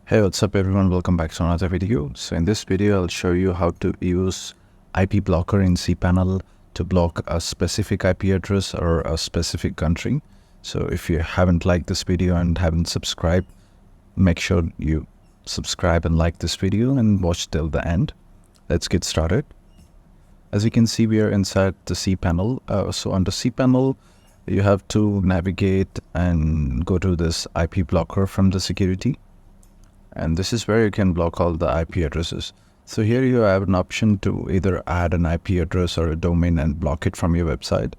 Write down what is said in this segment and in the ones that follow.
Hey, what's up everyone, welcome back to another video. So in this video I'll show you how to use IP blocker in cPanel to block a specific IP address or a specific country. So if you haven't liked this video and haven't subscribed, make sure you subscribe and like this video and watch till the end. Let's get started. As you can see, we are inside the cPanel. So under cPanel you have to navigate and go to this IP blocker from the security. And this is where you can block all the IP addresses. So here you have an option to either add an IP address or a domain and block it from your website.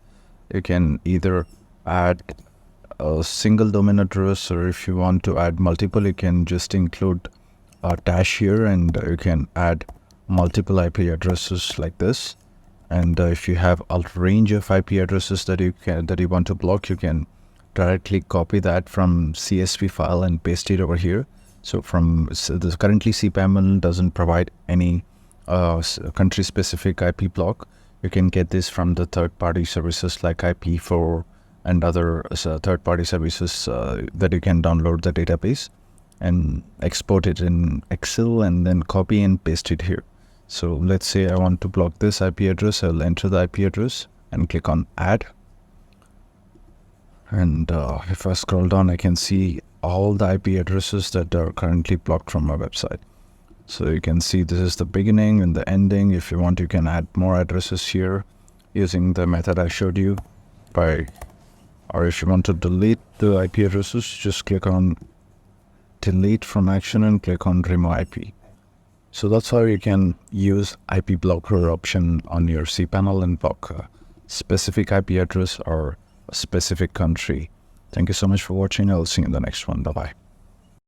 You can either add a single domain address, or if you want to add multiple, you can just include a dash here and you can add multiple IP addresses like this. And if you have a range of IP addresses that you want to block, you can directly copy that from CSV file and paste it over here. So currently cPanel doesn't provide any country-specific IP block. You can get this from the third-party services like IP4 and other third-party services that you can download the database and export it in Excel and then copy and paste it here. So let's say I want to block this IP address. I'll enter the IP address and click on Add. And if I scroll down, I can see all the IP addresses that are currently blocked from my website. So you can see this is the beginning and the ending. If you want, you can add more addresses here using the method I showed you. Or if you want to delete the IP addresses, just click on Delete from Action and click on Remove IP. So that's how you can use IP blocker option on your cPanel and block a specific IP address or a specific country. Thank you so much for watching. I'll see you in the next one. Bye-bye.